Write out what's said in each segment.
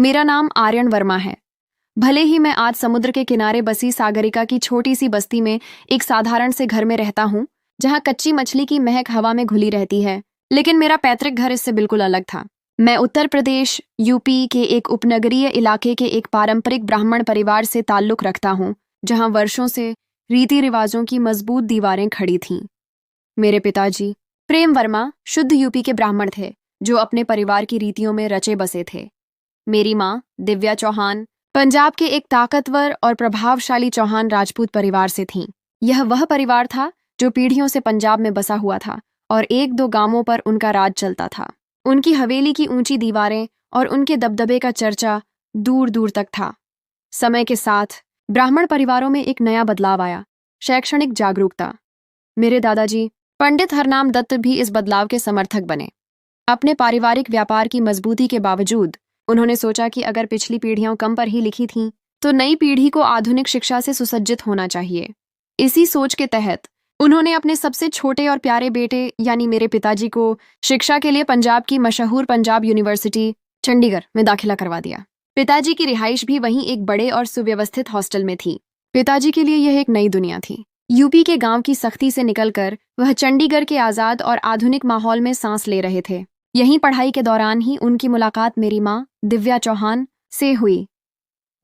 मेरा नाम आर्यन वर्मा है। भले ही मैं आज समुद्र के किनारे बसी सागरिका की छोटी सी बस्ती में एक साधारण से घर में रहता हूँ, जहाँ कच्ची मछली की महक हवा में घुली रहती है, लेकिन मेरा पैतृक घर इससे बिल्कुल अलग था। मैं उत्तर प्रदेश यूपी के एक उपनगरीय इलाके के एक पारंपरिक ब्राह्मण परिवार से ताल्लुक रखता हूँ, जहाँ वर्षों से रीति रिवाजों की मजबूत दीवारें खड़ी थीं। मेरे पिताजी प्रेम वर्मा शुद्ध यूपी के ब्राह्मण थे, जो अपने परिवार की रीतियों में रचे बसे थे। मेरी माँ दिव्या चौहान पंजाब के एक ताकतवर और प्रभावशाली चौहान राजपूत परिवार से थीं। यह वह परिवार था जो पीढ़ियों से पंजाब में बसा हुआ था और एक दो गांवों पर उनका राज चलता था। उनकी हवेली की ऊंची दीवारें और उनके दबदबे का चर्चा दूर दूर तक था। समय के साथ ब्राह्मण परिवारों में एक नया बदलाव आया, शैक्षणिक जागरूकता। मेरे दादाजी पंडित हरनाम दत्त भी इस बदलाव के समर्थक बने। अपने पारिवारिक व्यापार की मजबूती के बावजूद उन्होंने सोचा कि अगर पिछली पीढ़ियां कम पर ही लिखी थीं, तो नई पीढ़ी को आधुनिक शिक्षा से सुसज्जित होना चाहिए। इसी सोच के तहत उन्होंने अपने सबसे छोटे और प्यारे बेटे यानी मेरे पिताजी को शिक्षा के लिए पंजाब की मशहूर पंजाब यूनिवर्सिटी चंडीगढ़ में दाखिला करवा दिया। पिताजी की रिहाइश भी वहीं एक बड़े और सुव्यवस्थित हॉस्टल में थी। पिताजी के लिए यह एक नई दुनिया थी। यूपी के गांव की सख्ती से निकलकर वह चंडीगढ़ के आज़ाद और आधुनिक माहौल में सांस ले रहे थे। यहीं पढ़ाई के दौरान ही उनकी मुलाकात मेरी माँ दिव्या चौहान से हुई।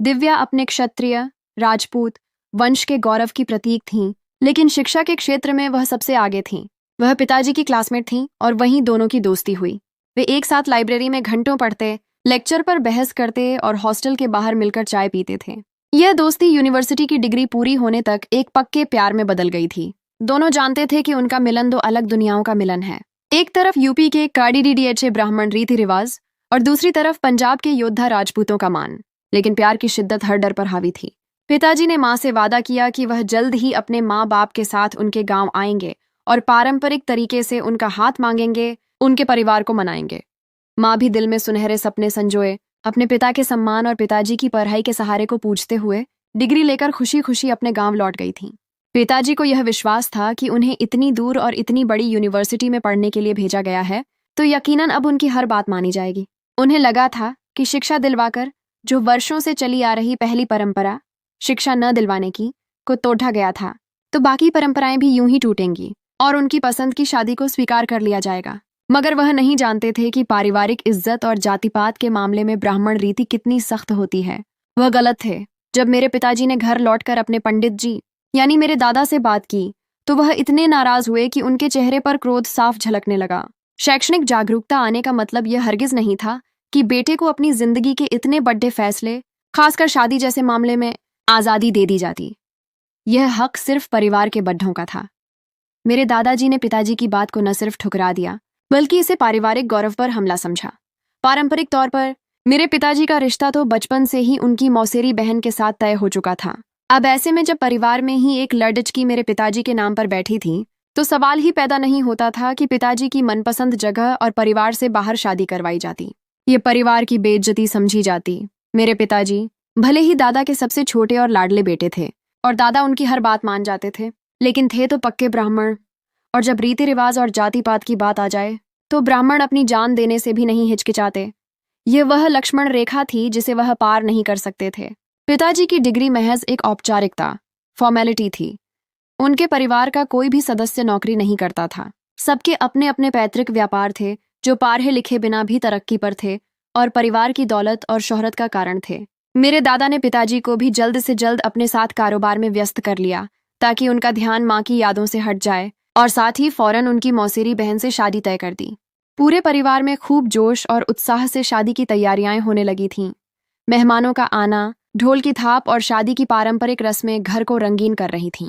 दिव्या अपने क्षत्रिय राजपूत वंश के गौरव की प्रतीक थीं, लेकिन शिक्षा के क्षेत्र में वह सबसे आगे थीं। वह पिताजी की क्लासमेट थीं और वहीं दोनों की दोस्ती हुई। वे एक साथ लाइब्रेरी में घंटों पढ़ते, लेक्चर पर बहस करते और हॉस्टल के बाहर मिलकर चाय पीते थे। यह दोस्ती यूनिवर्सिटी की डिग्री पूरी होने तक एक पक्के प्यार में बदल गई थी। दोनों जानते थे कि उनका मिलन दो अलग दुनियाओं का मिलन है। एक तरफ यूपी के काडीडीडीएचए ब्राह्मण रीति रिवाज और दूसरी तरफ पंजाब के योद्धा राजपूतों का मान। लेकिन प्यार की शिद्दत हर डर पर हावी थी। पिताजी ने माँ से वादा किया कि वह जल्द ही अपने माँ बाप के साथ उनके गांव आएंगे और पारंपरिक तरीके से उनका हाथ मांगेंगे, उनके परिवार को मनाएंगे। माँ भी दिल में सुनहरे सपने संजोए अपने पिता के सम्मान और पिताजी की पढ़ाई के सहारे को पूछते हुए डिग्री लेकर खुशी खुशी अपने गांव लौट गई थीं। पिताजी को यह विश्वास था कि उन्हें इतनी दूर और इतनी बड़ी यूनिवर्सिटी में पढ़ने के लिए भेजा गया है, तो यकीनन अब उनकी हर बात मानी जाएगी। उन्हें लगा था कि शिक्षा दिलवाकर जो वर्षों से चली आ रही पहली परंपरा, शिक्षा न दिलवाने की, को तोड़ा गया था, तो बाकी परंपराएं भी यूं ही टूटेंगी और उनकी पसंद की शादी को स्वीकार कर लिया जाएगा। मगर वह नहीं जानते थे कि पारिवारिक इज्जत और जातिपात के मामले में ब्राह्मण रीति कितनी सख्त होती है। वह गलत थे। जब मेरे पिताजी ने घर लौटकर अपने पंडित जी यानी मेरे दादा से बात की, तो वह इतने नाराज हुए कि उनके चेहरे पर क्रोध साफ झलकने लगा। शैक्षणिक जागरूकता आने का मतलब यह हरगिज नहीं था कि बेटे को अपनी जिंदगी के इतने बड़े फैसले, खासकर शादी जैसे मामले में, आज़ादी दे दी जाती। यह हक सिर्फ परिवार के बड्ढों का था। मेरे दादाजी ने पिताजी की बात को न सिर्फ ठुकरा दिया, बल्कि इसे पारिवारिक गौरव पर हमला समझा। पारंपरिक तौर पर मेरे पिताजी का रिश्ता तो बचपन से ही उनकी मौसेरी बहन के साथ तय हो चुका था। अब ऐसे में जब परिवार में ही एक लड़की मेरे पिताजी के नाम पर बैठी थी, तो सवाल ही पैदा नहीं होता था कि पिताजी की मनपसंद जगह और परिवार से बाहर शादी करवाई जाती। ये परिवार की बेइज्जती समझी जाती। मेरे पिताजी भले ही दादा के सबसे छोटे और लाडले बेटे थे और दादा उनकी हर बात मान जाते थे, लेकिन थे तो पक्के ब्राह्मण, और जब रीति रिवाज और जाति पात की बात आ जाए तो ब्राह्मण अपनी जान देने से भी नहीं हिचकिचाते। यह वह लक्ष्मण रेखा थी जिसे वह पार नहीं कर सकते थे। पिताजी की डिग्री महज एक औपचारिकता, फॉर्मेलिटी थी। उनके परिवार का कोई भी सदस्य नौकरी नहीं करता था। सबके अपने अपने पैतृक व्यापार थे जो पढ़े लिखे बिना भी तरक्की पर थे और परिवार की दौलत और शोहरत का कारण थे। मेरे दादा ने पिताजी को भी जल्द से जल्द अपने साथ कारोबार में व्यस्त कर लिया, ताकि उनका ध्यान माँ की यादों से हट जाए, और साथ ही फौरन उनकी मौसेरी बहन से शादी तय कर दी। पूरे परिवार में खूब जोश और उत्साह से शादी की तैयारियां होने लगी थीं। मेहमानों का आना, ढोल की थाप और शादी की पारंपरिक रस्में घर को रंगीन कर रही थीं।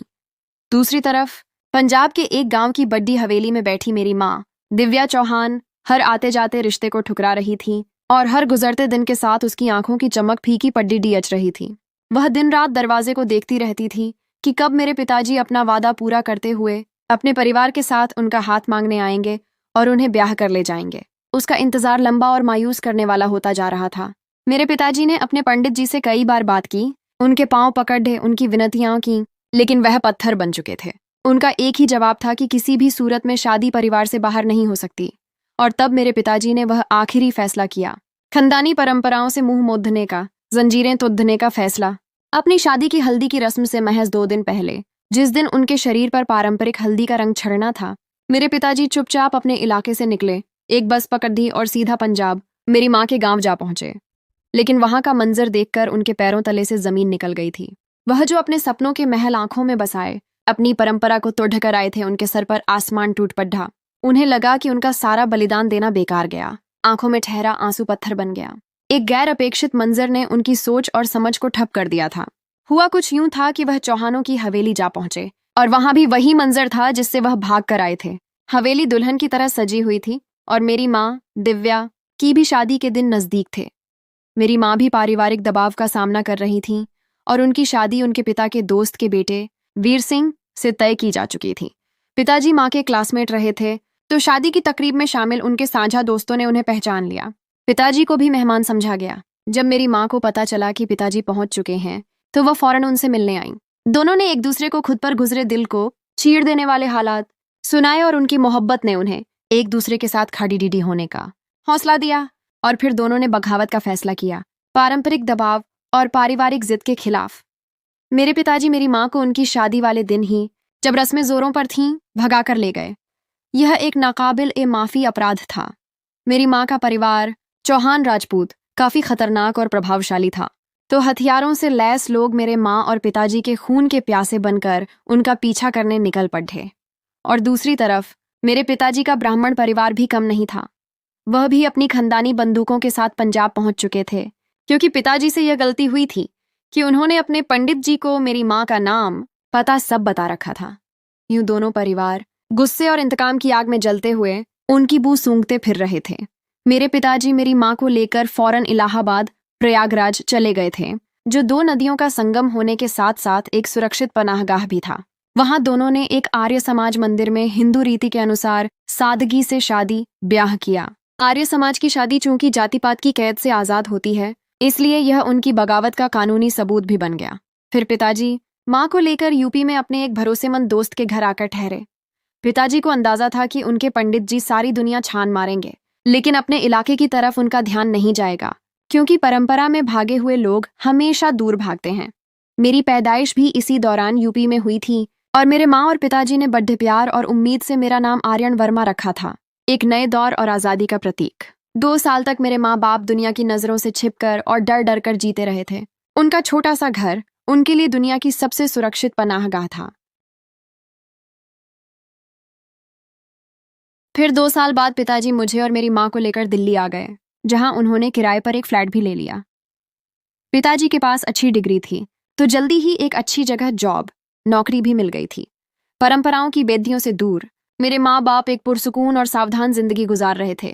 दूसरी तरफ पंजाब के एक गांव की बड्डी हवेली में बैठी मेरी माँ दिव्या चौहान हर आते जाते रिश्ते को ठुकरा रही थी और हर गुजरते दिन के साथ उसकी आंखों की चमक फीकी पड्डी डियच रही थी। वह दिन रात दरवाजे को देखती रहती थी कि कब मेरे पिताजी अपना वादा पूरा करते हुए अपने परिवार के साथ उनका हाथ मांगने आएंगे और उन्हें ब्याह कर ले जाएंगे। उसका इंतजार लंबा और मायूस करने वाला होता जा रहा था। मेरे पिताजी ने अपने पंडित जी से कई बार बात की, उनके पांव पकड़े, उनकी विनतियां की, लेकिन वह पत्थर बन चुके थे। उनका एक ही जवाब था कि किसी भी सूरत में शादी परिवार से बाहर नहीं हो सकती। और तब मेरे पिताजी ने वह आखिरी फैसला किया। खानदानी परंपराओं से मुंह मोड़ने का, जंजीरें तोड़ने का फैसला। अपनी शादी की हल्दी की रस्म से महज 2 दिन पहले, जिस दिन उनके शरीर पर पारंपरिक हल्दी का रंग छड़ना था, मेरे पिताजी चुपचाप अपने इलाके से निकले, एक बस पकड़ दी और सीधा पंजाब, मेरी माँ के गांव जा पहुंचे। लेकिन वहां का मंजर देखकर उनके पैरों तले से जमीन निकल गई थी। वह जो अपने सपनों के महल आंखों में बसाए, अपनी परंपरा को तोड़ कर आए थे, उनके सर पर आसमान टूट पड़ा। उन्हें लगा कि उनका सारा बलिदान देना बेकार गया। आंखों में ठहरा आंसू पत्थर बन गया। एक गैर अपेक्षित मंजर ने उनकी सोच और समझ को ठप कर दिया था। हुआ कुछ यूं था कि वह चौहानों की हवेली जा पहुंचे और वहां भी वही मंजर था जिससे वह भाग कर आए थे। हवेली दुल्हन की तरह सजी हुई थी और मेरी माँ दिव्या की भी शादी के दिन नजदीक थे। मेरी माँ भी पारिवारिक दबाव का सामना कर रही थी और उनकी शादी उनके पिता के दोस्त के बेटे वीर सिंह से तय की जा चुकी थी। पिताजी माँ के क्लासमेट रहे थे, तो शादी की तकरीब में शामिल उनके साझा दोस्तों ने उन्हें पहचान लिया। पिताजी को भी मेहमान समझा गया। जब मेरी माँ को पता चला कि पिताजी पहुंच चुके हैं, तो वह फौरन उनसे मिलने आई। दोनों ने एक दूसरे को खुद पर गुजरे दिल को चीर देने वाले हालात सुनाए और उनकी मोहब्बत ने उन्हें एक दूसरे के साथ खाड़ी डीडी होने का हौसला दिया। और फिर दोनों ने बगावत का फैसला किया, पारंपरिक दबाव और पारिवारिक जिद के खिलाफ। मेरे पिताजी मेरी माँ को उनकी शादी वाले दिन ही, जब रस्में जोरों पर थीं, भगा कर ले गए। यह एक नाकाबिल ए माफी अपराध था। मेरी माँ का परिवार चौहान राजपूत काफी खतरनाक और प्रभावशाली था, तो हथियारों से लैस लोग मेरे माँ और पिताजी के खून के प्यासे बनकर उनका पीछा करने निकल पड़े। और दूसरी तरफ मेरे पिताजी का ब्राह्मण परिवार भी कम नहीं था। वह भी अपनी खानदानी बंदूकों के साथ पंजाब पहुंच चुके थे, क्योंकि पिताजी से यह गलती हुई थी कि उन्होंने अपने पंडित जी को मेरी माँ का नाम पता सब बता रखा था। यूं दोनों परिवार गुस्से और इंतकाम की आग में जलते हुए उनकी बू सूंघते फिर रहे थे। मेरे पिताजी मेरी माँ को लेकर फौरन इलाहाबाद प्रयागराज चले गए थे, जो 2 नदियों का संगम होने के साथ साथ एक सुरक्षित पनाहगाह भी था। वहां दोनों ने एक आर्य समाज मंदिर में हिंदू रीति के अनुसार सादगी से शादी ब्याह किया। आर्य समाज की शादी चूंकि जाति पात की कैद से आजाद होती है, इसलिए यह उनकी बगावत का कानूनी सबूत भी बन गया। फिर पिताजी माँ को लेकर यूपी में अपने एक भरोसेमंद दोस्त के घर आकर ठहरे। पिताजी को अंदाजा था कि उनके पंडित जी सारी दुनिया छान मारेंगे, लेकिन अपने इलाके की तरफ उनका ध्यान नहीं जाएगा, क्योंकि परंपरा में भागे हुए लोग हमेशा दूर भागते हैं। मेरी पैदाइश भी इसी दौरान यूपी में हुई थी और मेरे माँ और पिताजी ने बड़े प्यार और उम्मीद से मेरा नाम आर्यन वर्मा रखा था, एक नए दौर और आज़ादी का प्रतीक। 2 साल तक मेरे माँ बाप दुनिया की नज़रों से छिपकर और डर डर कर जीते रहे थे। उनका छोटा सा घर उनके लिए दुनिया की सबसे सुरक्षित पनाहगाह था। फिर 2 साल बाद पिताजी मुझे और मेरी माँ को लेकर दिल्ली आ गए, जहां उन्होंने किराए पर एक फ्लैट भी ले लिया। पिताजी के पास अच्छी डिग्री थी, तो जल्दी ही एक अच्छी जगह जॉब नौकरी भी मिल गई थी। परंपराओं की बेदियों से दूर मेरे माँ बाप एक पुरसुकून और सावधान जिंदगी गुजार रहे थे।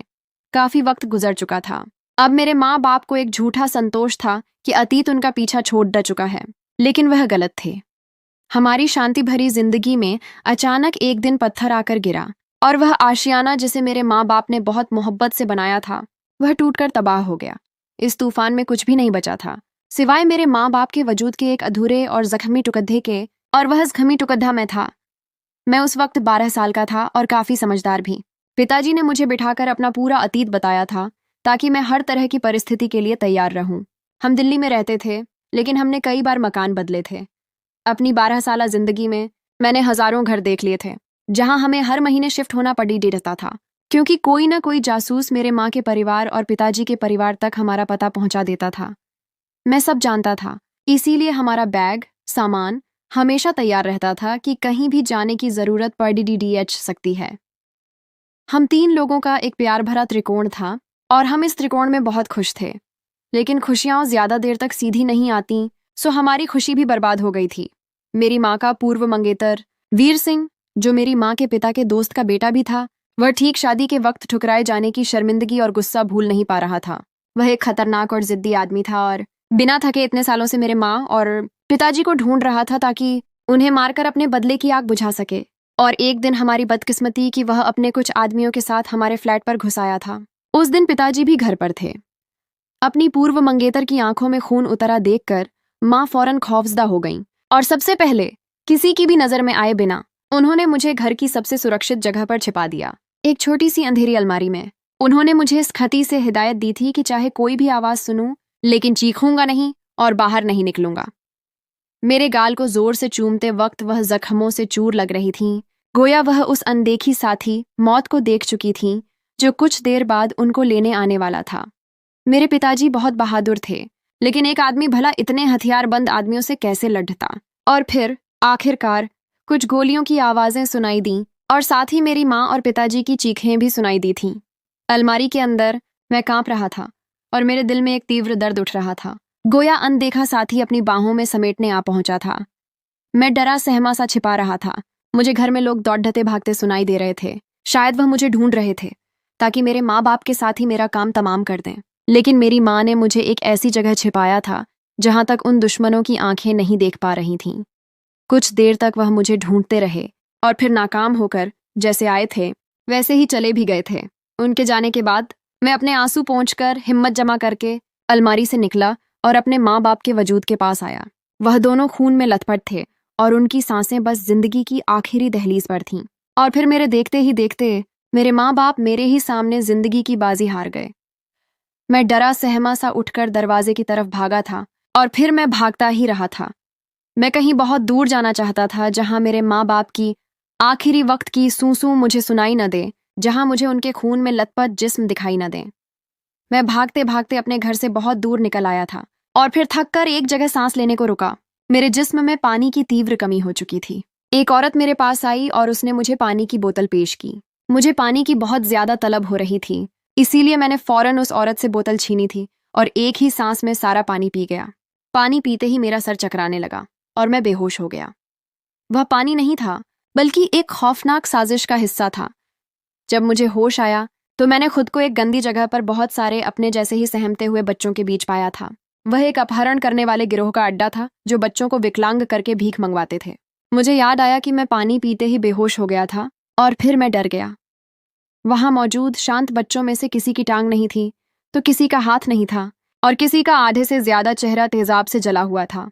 काफी वक्त गुजर चुका था। अब मेरे माँ बाप को एक झूठा संतोष था कि अतीत उनका पीछा छोड़ ड चुका है, लेकिन वह गलत थे। हमारी शांति भरी जिंदगी में अचानक एक दिन पत्थर आकर गिरा और वह आशियाना जिसे मेरे माँ बाप ने बहुत मोहब्बत से बनाया था, वह टूटकर तबाह हो गया। इस तूफान में कुछ भी नहीं बचा था, सिवाय मेरे माँ बाप के वजूद के एक अधूरे और जख्मी टुकड़े के, और वह जख्मी टुकड़ा मैं था। मैं उस वक्त 12 साल का था और काफी समझदार भी। पिताजी ने मुझे बिठाकर अपना पूरा अतीत बताया था, ताकि मैं हर तरह की परिस्थिति के लिए तैयार रहूं। हम दिल्ली में रहते थे, लेकिन हमने कई बार मकान बदले थे। अपनी 12 साला जिंदगी में मैंने हजारों घर देख लिए थे, जहां हमें हर महीने शिफ्ट होना पड़ी रहता था, क्योंकि कोई ना कोई जासूस मेरे माँ के परिवार और पिताजी के परिवार तक हमारा पता पहुंचा देता था। मैं सब जानता था, इसीलिए हमारा बैग सामान हमेशा तैयार रहता था कि कहीं भी जाने की जरूरत पड़ सकती है। हम 3 लोगों का एक प्यार भरा त्रिकोण था और हम इस त्रिकोण में बहुत खुश थे, लेकिन खुशियां ज्यादा देर तक सीधी नहीं आती, सो हमारी खुशी भी बर्बाद हो गई थी। मेरी माँ का पूर्व मंगेतर वीर सिंह, जो मेरी माँ के पिता के दोस्त का बेटा भी था, वह ठीक शादी के वक्त ठुकराए जाने की शर्मिंदगी और गुस्सा भूल नहीं पा रहा था। वह एक खतरनाक और जिद्दी आदमी था और बिना थके इतने सालों से मेरे माँ और पिताजी को ढूंढ रहा था, ताकि उन्हें मारकर अपने बदले की आग बुझा सके। और एक दिन हमारी बदकिस्मती कि वह अपने कुछ आदमियों के साथ हमारे फ्लैट पर घुस आया था। उस दिन पिताजी भी घर पर थे। अपनी पूर्व मंगेतर की आंखों में खून उतरा देखकर माँ फौरन खौफजदा हो गईं और सबसे पहले किसी की भी नजर में आए बिना उन्होंने मुझे घर की सबसे सुरक्षित जगह पर छिपा दिया, एक छोटी सी अंधेरी अलमारी में। उन्होंने मुझे इस खती से हिदायत दी थी कि चाहे कोई भी आवाज़ सुनूं, लेकिन चीखूंगा नहीं और बाहर नहीं निकलूंगा। मेरे गाल को जोर से चूमते वक्त वह जख्मों से चूर लग रही थीं, गोया वह उस अनदेखी साथी मौत को देख चुकी थीं जो कुछ देर बाद उनको लेने आने वाला था। मेरे पिताजी बहुत बहादुर थे, लेकिन एक आदमी भला इतने हथियारबंद आदमियों से कैसे लड़ता। और फिर आखिरकार कुछ गोलियों की आवाज़ें सुनाई दीं और साथ ही मेरी माँ और पिताजी की चीखें भी सुनाई दी थीं। अलमारी के अंदर मैं कांप रहा था और मेरे दिल में एक तीव्र दर्द उठ रहा था, गोया अनदेखा साथी अपनी बाहों में समेटने आ पहुंचा था। मैं डरा सहमा सा छिपा रहा था। मुझे घर में लोग दौड़ते भागते सुनाई दे रहे थे। शायद वह मुझे ढूंढ रहे थे ताकि मेरे माँ बाप के साथ ही मेरा काम तमाम कर दें। लेकिन मेरी माँ ने मुझे एक ऐसी जगह छिपाया था जहां तक उन दुश्मनों की आंखें नहीं देख पा रही थीं। कुछ देर तक वह मुझे ढूंढते रहे और फिर नाकाम होकर जैसे आए थे वैसे ही चले भी गए थे। उनके जाने के बाद मैं अपने आंसू पोंछकर हिम्मत जमा करके अलमारी से निकला और अपने माँ बाप के वजूद के पास आया। वह दोनों खून में लथपथ थे और उनकी सांसें बस जिंदगी की आखिरी दहलीज पर थीं। और फिर मेरे देखते ही देखते मेरे माँ बाप मेरे ही सामने जिंदगी की बाजी हार गए। मैं डरा सहमा सा उठकर दरवाजे की तरफ भागा था और फिर मैं भागता ही रहा था। मैं कहीं बहुत दूर जाना चाहता था जहां मेरे माँ बाप की आखिरी वक्त की सूं मुझे सुनाई न दे, जहां मुझे उनके खून में लथपथ जिस्म दिखाई न दे। मैं भागते भागते अपने घर से बहुत दूर निकल आया था और फिर थककर एक जगह सांस लेने को रुका। मेरे जिस्म में पानी की तीव्र कमी हो चुकी थी। एक औरत मेरे पास आई और उसने मुझे पानी की बोतल पेश की। मुझे पानी की बहुत ज्यादा तलब हो रही थी, इसीलिए मैंने फौरन उस औरत से बोतल छीनी थी और एक ही सांस में सारा पानी पी गया। पानी पीते ही मेरा सर चकराने लगा और मैं बेहोश हो गया। वह पानी नहीं था, बल्कि एक खौफनाक साजिश का हिस्सा था। जब मुझे होश आया तो मैंने खुद को एक गंदी जगह पर बहुत सारे अपने जैसे ही सहमते हुए बच्चों के बीच पाया था। वह एक अपहरण करने वाले गिरोह का अड्डा था जो बच्चों को विकलांग करके भीख मंगवाते थे। मुझे याद आया कि मैं पानी पीते ही बेहोश हो गया था और फिर मैं डर गया। वहां मौजूद शांत बच्चों में से किसी की टांग नहीं थी तो किसी का हाथ नहीं था और किसी का आधे से ज्यादा चेहरा तेजाब से जला हुआ था।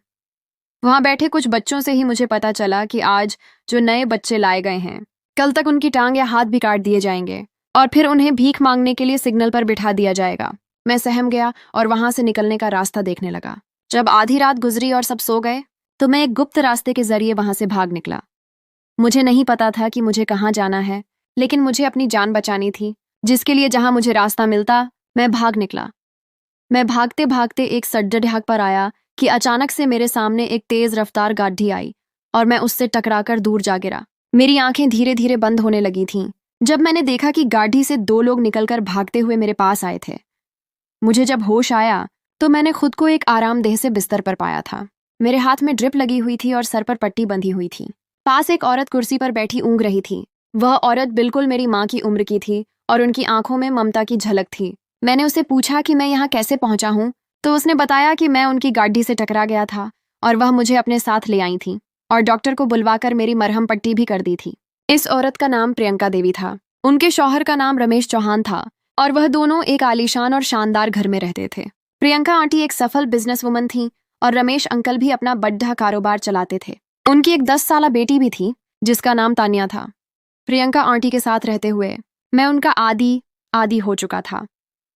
वहां बैठे कुछ बच्चों से ही मुझे पता चला कि आज जो नए बच्चे लाए गए हैं, कल तक उनकी टांग या हाथ भी काट दिए जाएंगे और फिर उन्हें भीख मांगने के लिए सिग्नल पर बिठा दिया जाएगा। मैं सहम गया और वहां से निकलने का रास्ता देखने लगा। जब आधी रात गुजरी और सब सो गए तो मैं एक गुप्त रास्ते के जरिए वहां से भाग निकला। मुझे नहीं पता था कि मुझे कहाँ जाना है, लेकिन मुझे अपनी जान बचानी थी, जिसके लिए जहां मुझे रास्ता मिलता मैं भाग निकला। मैं भागते भागते एक सड्डे ढाक पर आया कि अचानक से मेरे सामने एक तेज रफ्तार गाड़ी आई और मैं उससे टकराकर दूर जा गिरा। मेरी आंखें धीरे धीरे बंद होने लगी थीं जब मैंने देखा कि गाड़ी से दो लोग निकलकर भागते हुए मेरे पास आए थे। मुझे जब होश आया तो मैंने खुद को एक आरामदेह से बिस्तर पर पाया था। मेरे हाथ में ड्रिप लगी हुई थी और सर पर पट्टी बंधी हुई थी। पास एक औरत कुर्सी पर बैठी ऊँग रही थी। वह औरत बिल्कुल मेरी माँ की उम्र की थी और उनकी आंखों में ममता की झलक थी। मैंने उससे पूछा कि मैं यहाँ कैसे पहुंचा हूँ, तो उसने बताया कि मैं उनकी गाड़ी से टकरा गया था और वह मुझे अपने साथ ले आई थी और डॉक्टर को बुलवाकर मेरी मरहम पट्टी भी कर दी थी। इस औरत का नाम प्रियंका देवी था। उनके शौहर का नाम रमेश चौहान था और वह दोनों एक आलीशान और शानदार घर में रहते थे। प्रियंका आंटी एक सफल बिजनेस वुमन थी और रमेश अंकल भी अपना बड़ा कारोबार चलाते थे। उनकी एक 10 साला बेटी भी थी जिसका नाम तानिया था। प्रियंका आंटी के साथ रहते हुए मैं उनका आदी हो चुका था।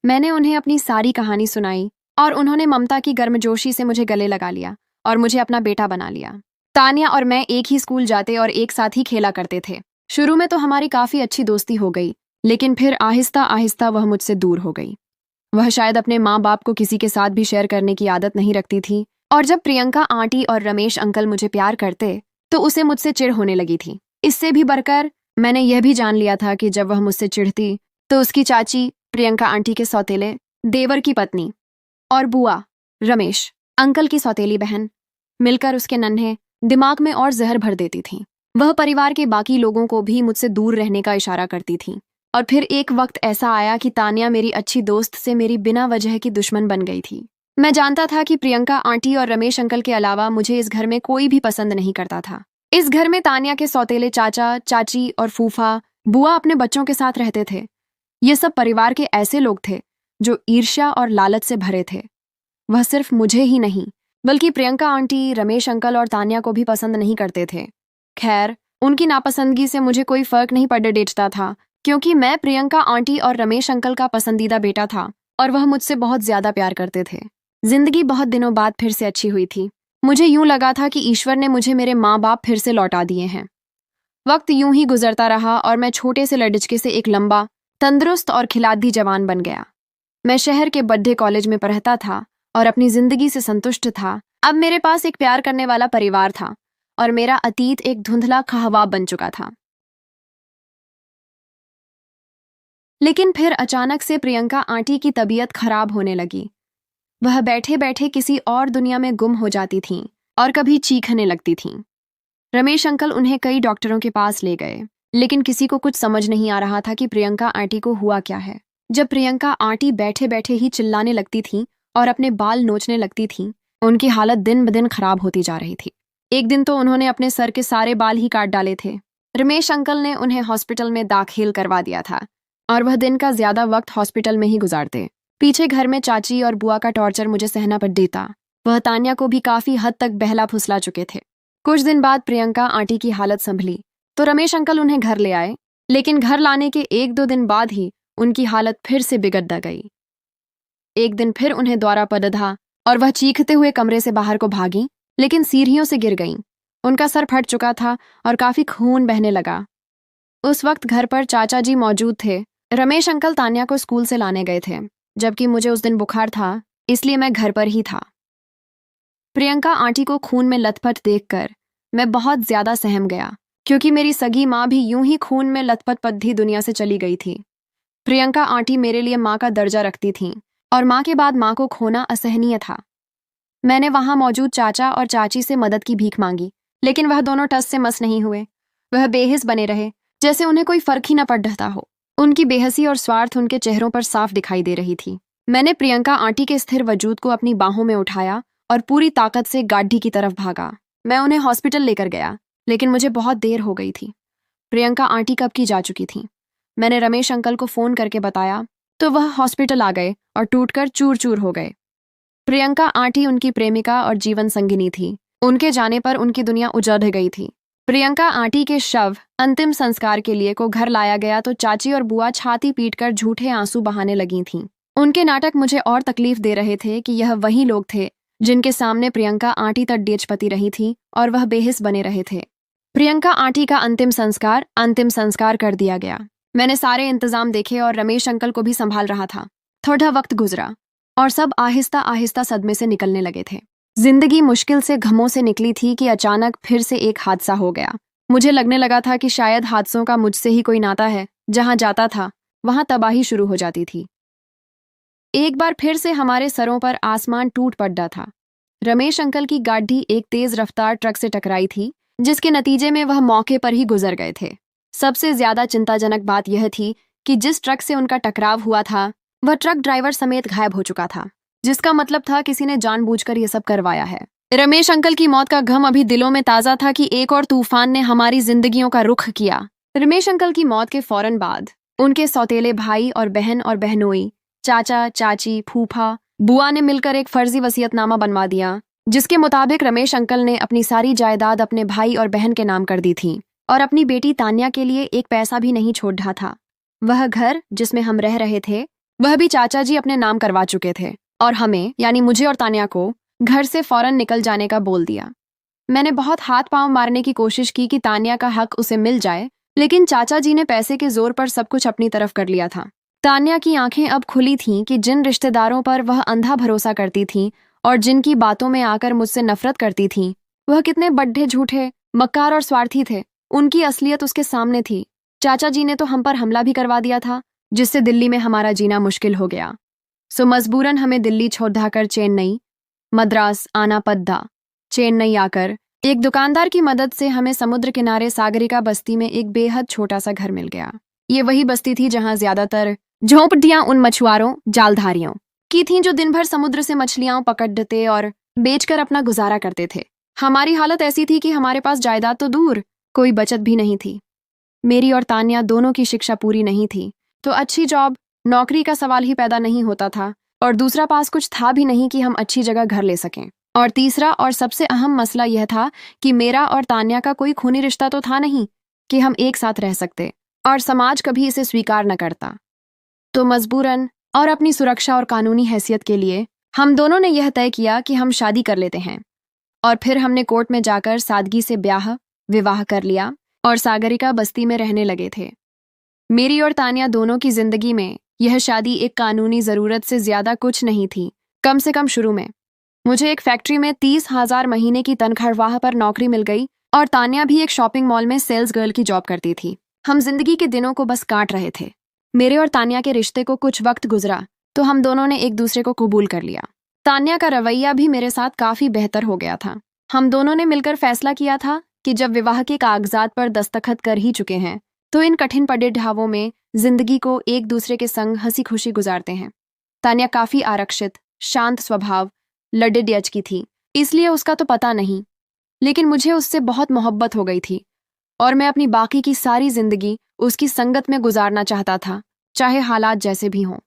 मैंने उन्हें अपनी सारी कहानी सुनाई और उन्होंने ममता की गर्मजोशी से मुझे गले लगा लिया और मुझे अपना बेटा बना लिया। तानिया और मैं एक ही स्कूल जाते और एक साथ ही खेला करते थे। शुरू में तो हमारी काफी अच्छी दोस्ती हो गई, लेकिन फिर आहिस्ता आहिस्ता वह मुझसे दूर हो गई। वह शायद अपने माँ बाप को किसी के साथ भी शेयर करने की आदत नहीं रखती थी और जब प्रियंका आंटी और रमेश अंकल मुझे प्यार करते तो उसे मुझसे चिढ़ होने लगी थी। इससे भी बढ़कर मैंने यह भी जान लिया था कि जब वह मुझसे चिढ़ती तो उसकी चाची प्रियंका आंटी के सौतेले देवर की पत्नी और बुआ रमेश अंकल की सौतेली बहन मिलकर उसके नन्हे दिमाग में और जहर भर देती थीं। वह परिवार के बाकी लोगों को भी मुझसे दूर रहने का इशारा करती थीं। और फिर एक वक्त ऐसा आया कि तानिया मेरी अच्छी दोस्त से मेरी बिना वजह की दुश्मन बन गई थी। मैं जानता था कि प्रियंका आंटी और रमेश अंकल के अलावा मुझे इस घर में कोई भी पसंद नहीं करता था। इस घर में तानिया के सौतेले चाचा चाची और फूफा बुआ अपने बच्चों के साथ रहते थे। ये सब परिवार के ऐसे लोग थे जो ईर्ष्या और लालच से भरे थे। वह सिर्फ मुझे ही नहीं बल्कि प्रियंका आंटी, रमेश अंकल और तानिया को भी पसंद नहीं करते थे। खैर, उनकी नापसंदगी से मुझे कोई फर्क नहीं पड़ने देता था क्योंकि मैं प्रियंका आंटी और रमेश अंकल का पसंदीदा बेटा था और वह मुझसे बहुत ज्यादा प्यार करते थे। जिंदगी बहुत दिनों बाद फिर से अच्छी हुई थी। मुझे यूं लगा था कि ईश्वर ने मुझे मेरे माँ बाप फिर से लौटा दिए हैं। वक्त यूं ही गुजरता रहा और मैं छोटे से लड़के से एक लंबा, तंदुरुस्त और खिलाड़ी जवान बन गया। मैं शहर के बड़े कॉलेज में पढ़ता था और अपनी जिंदगी से संतुष्ट था। अब मेरे पास एक प्यार करने वाला परिवार था और मेरा अतीत एक धुंधला ख्वाब बन चुका था। लेकिन फिर अचानक से प्रियंका आंटी की तबीयत खराब होने लगी। वह बैठे बैठे किसी और दुनिया में गुम हो जाती थीं और कभी चीखने लगती थीं। रमेश अंकल उन्हें कई डॉक्टरों के पास ले गए, लेकिन किसी को कुछ समझ नहीं आ रहा था कि प्रियंका आंटी को हुआ क्या है। जब प्रियंका आंटी बैठे बैठे ही चिल्लाने लगती थीं और अपने बाल नोचने लगती थीं, उनकी हालत दिन ब दिन खराब होती जा रही थी। एक दिन तो उन्होंने अपने सर के सारे बाल ही काट डाले थे। रमेश अंकल ने उन्हें हॉस्पिटल में दाखिल करवा दिया था और वह दिन का ज्यादा वक्त हॉस्पिटल में ही गुजारते। पीछे घर में चाची और बुआ का टॉर्चर मुझे सहना पड़ देता। वह तान्या को भी काफी हद तक बहला फुसला चुके थे। कुछ दिन बाद प्रियंका आंटी की हालत संभली तो रमेश अंकल उन्हें घर ले आए, लेकिन घर लाने के 1-2 दिन बाद ही उनकी हालत फिर से बिगड़ गई। एक दिन फिर उन्हें द्वारा पड़धा और वह चीखते हुए कमरे से बाहर को भागी, लेकिन सीढ़ियों से गिर गईं। उनका सर फट चुका था और काफी खून बहने लगा। उस वक्त घर पर चाचा जी मौजूद थे। रमेश अंकल तान्या को स्कूल से लाने गए थे, जबकि मुझे उस दिन बुखार था, इसलिए मैं घर पर ही था। प्रियंका आंटी को खून में लथपथ देखकर मैं बहुत ज्यादा सहम गया, क्योंकि मेरी सगी माँ भी यूं ही खून में लथपथ पद्धी दुनिया से चली गई थी। प्रियंका आंटी मेरे लिए माँ का दर्जा रखती थीं और माँ के बाद माँ को खोना असहनीय था। मैंने वहां मौजूद चाचा और चाची से मदद की भीख मांगी, लेकिन वह दोनों टस से मस नहीं हुए। वह बेहिस बने रहे, जैसे उन्हें कोई फर्क ही न पड़ रहा हो। उनकी बेहसी और स्वार्थ उनके चेहरों पर साफ दिखाई दे रही थी। मैंने प्रियंका आंटी के स्थिर वजूद को अपनी बाहों में उठाया और पूरी ताकत से गाड़ी की तरफ भागा। मैं उन्हें हॉस्पिटल लेकर गया, लेकिन मुझे बहुत देर हो गई थी। प्रियंका आंटी कब की जा चुकी थी। मैंने रमेश अंकल को फोन करके बताया तो वह हॉस्पिटल आ गए और टूटकर चूर चूर हो गए। प्रियंका आंटी उनकी प्रेमिका और जीवन संगिनी थी। उनके जाने पर उनकी दुनिया उजड़ गई थी। प्रियंका आंटी के शव अंतिम संस्कार के लिए को घर लाया गया तो चाची और बुआ छाती पीटकर झूठे आंसू बहाने लगी थीं। उनके नाटक मुझे और तकलीफ दे रहे थे कि यह वही लोग थे जिनके सामने प्रियंका आंटी तक डेचपती रही थी और वह बेहिस बने रहे थे। प्रियंका आंटी का अंतिम संस्कार कर दिया गया। मैंने सारे इंतजाम देखे और रमेश अंकल को भी संभाल रहा था। थोड़ा वक्त गुजरा और सब आहिस्ता आहिस्ता सदमे से निकलने लगे थे। जिंदगी मुश्किल से घमों से निकली थी कि अचानक फिर से एक हादसा हो गया। मुझे लगने लगा था कि शायद हादसों का मुझसे ही कोई नाता है। जहां जाता था वहां तबाही शुरू हो जाती थी। एक बार फिर से हमारे सरों पर आसमान टूट पड़ा था। रमेश अंकल की गाड़ी एक तेज रफ्तार ट्रक से टकराई थी, जिसके नतीजे में वह मौके पर ही गुजर गए थे। सबसे ज्यादा चिंताजनक बात यह थी कि जिस ट्रक से उनका टकराव हुआ था वह ट्रक ड्राइवर समेत गायब हो चुका था, जिसका मतलब था किसी ने जानबूझकर यह सब करवाया है। रमेश अंकल की मौत का गम अभी दिलों में ताजा था कि एक और तूफान ने हमारी जिंदगियों का रुख किया। रमेश अंकल की मौत के फौरन बाद उनके सौतेले भाई और बहन और बहनोई, चाचा चाची, फूफा, बुआ ने मिलकर एक फर्जी वसीयतनामा बनवा दिया, जिसके मुताबिक रमेश अंकल ने अपनी सारी जायदाद अपने भाई और बहन के नाम कर दी थी और अपनी बेटी तान्या के लिए एक पैसा भी नहीं छोड़ रहा था। वह घर जिसमें हम रह रहे थे वह भी चाचा जी अपने नाम करवा चुके थे और हमें, यानी मुझे और तान्या को, घर से फौरन निकल जाने का बोल दिया। मैंने बहुत हाथ पांव मारने की कोशिश की कि तान्या का हक उसे मिल जाए, लेकिन चाचा जी ने पैसे के जोर पर सब कुछ अपनी तरफ कर लिया था। तान्या की आंखें अब खुली थीं कि जिन रिश्तेदारों पर वह अंधा भरोसा करती थी और जिनकी बातों में आकर मुझसे नफरत करती थी, वह कितने बड्ढे, झूठे, मक्कार और स्वार्थी थे। उनकी असलियत उसके सामने थी। चाचा जी ने तो हम पर हमला भी करवा दिया था, जिससे दिल्ली में हमारा जीना मुश्किल हो गया। सो मजबूरन हमें दिल्ली छोड़कर चेन्नई, मद्रास आना पड़ा। चेन्नई आकर एक दुकानदार की मदद से हमें समुद्र किनारे सागरिका बस्ती में एक बेहद छोटा सा घर मिल गया। ये वही बस्ती थी जहां ज्यादातर झोंपड़ियां उन मछुआरों, जालधारियों की थीं जो दिन भर समुद्र से मछलियां पकड़ते और बेचकर अपना गुजारा करते थे। हमारी हालत ऐसी थी कि हमारे पास जायदाद तो दूर, कोई बचत भी नहीं थी। मेरी और तान्या दोनों की शिक्षा पूरी नहीं थी, तो अच्छी जॉब, नौकरी का सवाल ही पैदा नहीं होता था, और दूसरा पास कुछ था भी नहीं कि हम अच्छी जगह घर ले सकें। और तीसरा और सबसे अहम मसला यह था कि मेरा और तान्या का कोई खूनी रिश्ता तो था नहीं कि हम एक साथ रह सकते। और समाज कभी इसे स्वीकार न करता। तो मजबूरन और अपनी सुरक्षा और कानूनी हैसियत के लिए हम दोनों ने यह तय किया कि हम शादी कर लेते हैं। और फिर हमने कोर्ट में जाकर सादगी से विवाह कर लिया और सागरिका बस्ती में रहने लगे थे। मेरी और तानिया दोनों की जिंदगी में यह शादी एक कानूनी जरूरत से ज्यादा कुछ नहीं थी, कम से कम शुरू में। मुझे एक फैक्ट्री में 30,000 महीने की तनख्वाह पर नौकरी मिल गई और तानिया भी एक शॉपिंग मॉल में सेल्स गर्ल की जॉब करती थी। हम जिंदगी के दिनों को बस काट रहे थे। मेरे और तानिया के रिश्ते को कुछ वक्त गुजरा तो हम दोनों ने एक दूसरे को कबूल कर लिया। तानिया का रवैया भी मेरे साथ काफी बेहतर हो गया था। हम दोनों ने मिलकर फैसला किया था कि जब विवाह के कागजात पर दस्तखत कर ही चुके हैं तो इन कठिन पड़ावों में जिंदगी को एक दूसरे के संग हंसी खुशी गुजारते हैं। तानिया काफी आरक्षित, शांत स्वभाव, लड़ियच की थी, इसलिए उसका तो पता नहीं, लेकिन मुझे उससे बहुत मोहब्बत हो गई थी और मैं अपनी बाकी की सारी जिंदगी उसकी संगत में गुजारना चाहता था, चाहे हालात जैसे भी हों।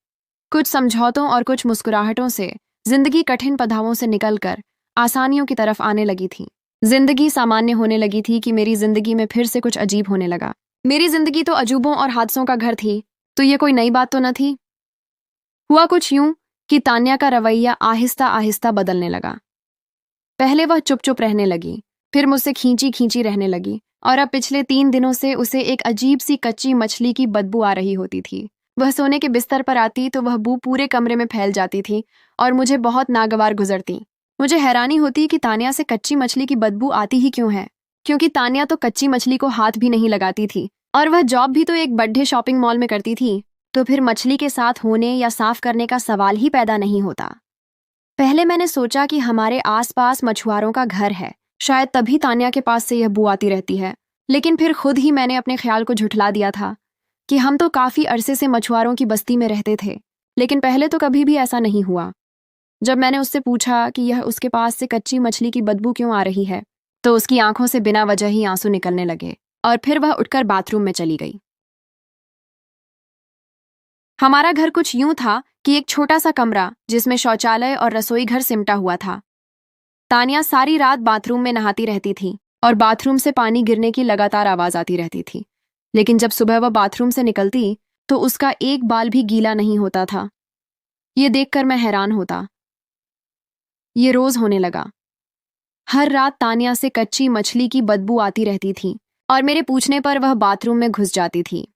कुछ समझौतों और कुछ मुस्कुराहटों से जिंदगी कठिन पड़ावों से निकलकर आसानियों की तरफ आने लगी थी। जिंदगी सामान्य होने लगी थी कि मेरी जिंदगी में फिर से कुछ अजीब होने लगा। मेरी जिंदगी तो अजूबों और हादसों का घर थी, तो ये कोई नई बात तो न थी। हुआ कुछ यूं कि तान्या का रवैया आहिस्ता आहिस्ता बदलने लगा। पहले वह चुप चुप रहने लगी, फिर मुझसे खींची खींची रहने लगी और अब पिछले 3 दिनों से उसे एक अजीब सी कच्ची मछली की बदबू आ रही होती थी। वह सोने के बिस्तर पर आती तो वह बू पूरे कमरे में फैल जाती थी और मुझे बहुत नागवार गुजरती। मुझे हैरानी होती कि तान्या से कच्ची मछली की बदबू आती ही क्यों है, क्योंकि तान्या तो कच्ची मछली को हाथ भी नहीं लगाती थी और वह जॉब भी तो एक बड़े शॉपिंग मॉल में करती थी, तो फिर मछली के साथ होने या साफ करने का सवाल ही पैदा नहीं होता। पहले मैंने सोचा कि हमारे आसपास मछुआरों का घर है, शायद तभी तान्या के पास से यह बू आती रहती है, लेकिन फिर खुद ही मैंने अपने ख्याल को झुठला दिया था कि हम तो काफी अरसे से मछुआरों की बस्ती में रहते थे, लेकिन पहले तो कभी भी ऐसा नहीं हुआ। जब मैंने उससे पूछा कि यह उसके पास से कच्ची मछली की बदबू क्यों आ रही है, तो उसकी आंखों से बिना वजह ही आंसू निकलने लगे और फिर वह उठकर बाथरूम में चली गई। हमारा घर कुछ यूं था कि एक छोटा सा कमरा जिसमें शौचालय और रसोई घर सिमटा हुआ था। तानिया सारी रात बाथरूम में नहाती रहती थी और बाथरूम से पानी गिरने की लगातार आवाज आती रहती थी, लेकिन जब सुबह वह बाथरूम से निकलती तो उसका एक बाल भी गीला नहीं होता था। ये देखकर मैं हैरान होता। ये रोज होने लगा। हर रात तानिया से कच्ची मछली की बदबू आती रहती थी और मेरे पूछने पर वह बाथरूम में घुस जाती थी।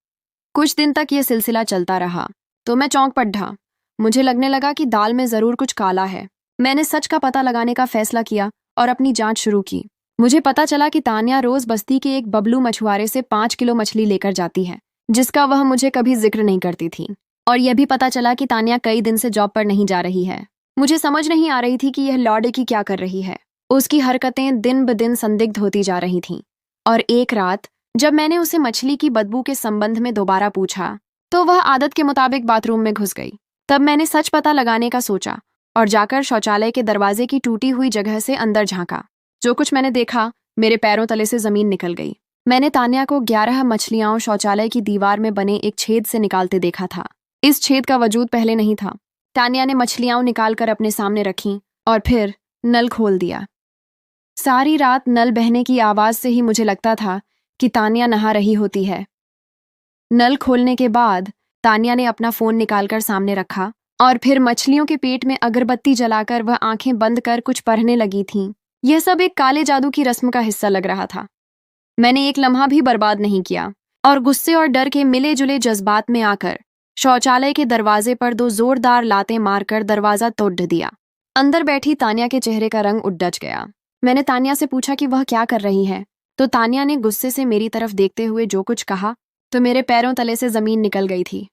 कुछ दिन तक यह सिलसिला चलता रहा तो मैं चौंक पड़ा। मुझे लगने लगा कि दाल में जरूर कुछ काला है। मैंने सच का पता लगाने का फैसला किया और अपनी जांच शुरू की। मुझे पता चला कि तानिया रोज बस्ती के एक बबलू मछुआरे से 5 किलो मछली लेकर जाती है, जिसका वह मुझे कभी जिक्र नहीं करती थी। और यह भी पता चला कि तानिया कई दिन से जॉब पर नहीं जा रही है। मुझे समझ नहीं आ रही थी कि यह लौड़े की क्या कर रही है। उसकी हरकतें दिन ब दिन संदिग्ध होती जा रही थीं। और एक रात जब मैंने उसे मछली की बदबू के संबंध में दोबारा पूछा तो वह आदत के मुताबिक बाथरूम में घुस गई। तब मैंने सच पता लगाने का सोचा और जाकर शौचालय के दरवाजे की टूटी हुई जगह से अंदर झांका। जो कुछ मैंने देखा, मेरे पैरों तले से जमीन निकल गई। मैंने तानिया को 11 मछलियां शौचालय की दीवार में बने एक छेद से निकालते देखा था। इस छेद का वजूद पहले नहीं था। तानिया ने मछलियां निकालकर अपने सामने रखीं और फिर नल खोल दिया। सारी रात नल बहने की आवाज से ही मुझे लगता था कि तानिया नहा रही होती है। नल खोलने के बाद तानिया ने अपना फोन निकालकर सामने रखा और फिर मछलियों के पेट में अगरबत्ती जलाकर वह आंखें बंद कर कुछ पढ़ने लगी थीं। यह सब एक काले जादू की रस्म का हिस्सा लग रहा था। मैंने एक लम्हा भी बर्बाद नहीं किया और गुस्से और डर के मिले जुले जज्बात में आकर शौचालय के दरवाजे पर 2 जोरदार लातें मारकर दरवाजा तोड़ दिया। अंदर बैठी तानिया के चेहरे का रंग उड़ गया। मैंने तानिया से पूछा कि वह क्या कर रही है, तो तानिया ने गुस्से से मेरी तरफ देखते हुए जो कुछ कहा तो मेरे पैरों तले से जमीन निकल गई थी।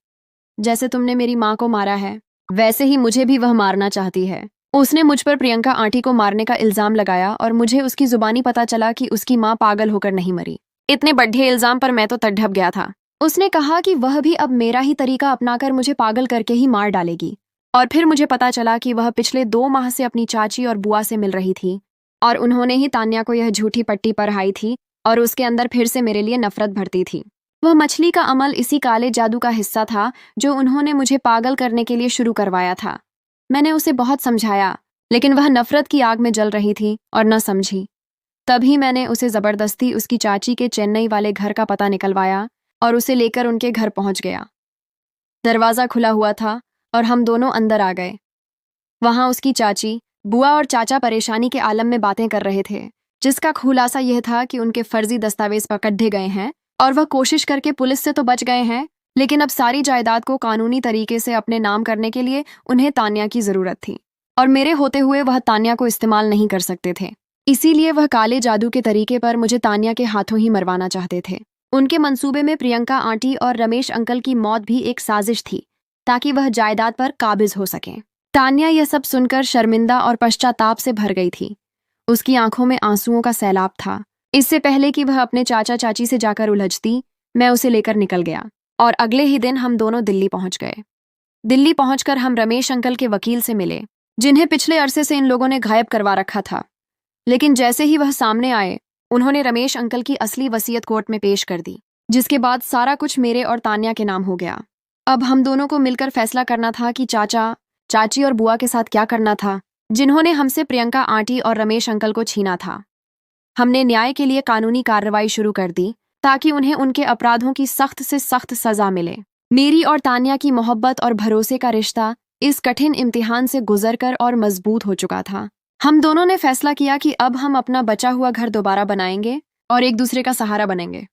जैसे तुमने मेरी माँ को मारा है, वैसे ही मुझे भी वह मारना चाहती है। उसने मुझ पर प्रियंका आंटी को मारने का इल्जाम लगाया और मुझे उसकी जुबानी पता चला कि उसकी माँ पागल होकर नहीं मरी। इतने बड़े इल्जाम पर मैं तो तड़प गया था। उसने कहा कि वह भी अब मेरा ही तरीका अपनाकर मुझे पागल करके ही मार डालेगी। और फिर मुझे पता चला कि वह पिछले 2 माह से अपनी चाची और बुआ से मिल रही थी और उन्होंने ही तान्या को यह झूठी पट्टी पढ़ाई थी और उसके अंदर फिर से मेरे लिए नफरत भरती थी। वह मछली का अमल इसी काले जादू का हिस्सा था जो उन्होंने मुझे पागल करने के लिए शुरू करवाया था। मैंने उसे बहुत समझाया, लेकिन वह नफरत की आग में जल रही थी और न समझी। तभी मैंने उसे जबरदस्ती उसकी चाची के चेन्नई वाले घर का पता निकलवाया और उसे लेकर उनके घर पहुंच गया। दरवाज़ा खुला हुआ था और हम दोनों अंदर आ गए। वहां उसकी चाची, बुआ और चाचा परेशानी के आलम में बातें कर रहे थे, जिसका खुलासा यह था कि उनके फर्जी दस्तावेज पकड़े गए हैं और वह कोशिश करके पुलिस से तो बच गए हैं, लेकिन अब सारी जायदाद को कानूनी तरीके से अपने नाम करने के लिए उन्हें तान्या की जरूरत थी और मेरे होते हुए वह तान्या को इस्तेमाल नहीं कर सकते थे। इसीलिए वह काले जादू के तरीके पर मुझे तान्या के हाथों ही मरवाना चाहते थे। उनके मंसूबे में प्रियंका आंटी और रमेश अंकल की मौत भी एक साजिश थी, ताकि वह जायदाद पर काबिज हो सके। तान्या यह सब सुनकर शर्मिंदा और पश्चाताप से भर गई थी। उसकी आंखों में आंसुओं का सैलाब था। इससे पहले कि वह अपने चाचा चाची से जाकर उलझती, मैं उसे लेकर निकल गया और अगले ही दिन हम दोनों दिल्ली पहुंच गए। दिल्ली पहुंचकर हम रमेश अंकल के वकील से मिले, जिन्हें पिछले अरसे से इन लोगों ने गायब करवा रखा था। लेकिन जैसे ही वह सामने आए, उन्होंने रमेश अंकल की असली वसीयत कोर्ट में पेश कर दी, जिसके बाद सारा कुछ मेरे और तान्या के नाम हो गया। अब हम दोनों को मिलकर फैसला करना था कि चाचा, चाची और बुआ के साथ क्या करना था, जिन्होंने हमसे प्रियंका आंटी और रमेश अंकल को छीना था। हमने न्याय के लिए कानूनी कार्रवाई शुरू कर दी, ताकि उन्हें उनके अपराधों की सख्त से सख्त सजा मिले। मेरी और तान्या की मोहब्बत और भरोसे का रिश्ता इस कठिन इम्तिहान से गुजरकर और मजबूत हो चुका था। हम दोनों ने फैसला किया कि अब हम अपना बचा हुआ घर दोबारा बनाएंगे और एक दूसरे का सहारा बनेंगे।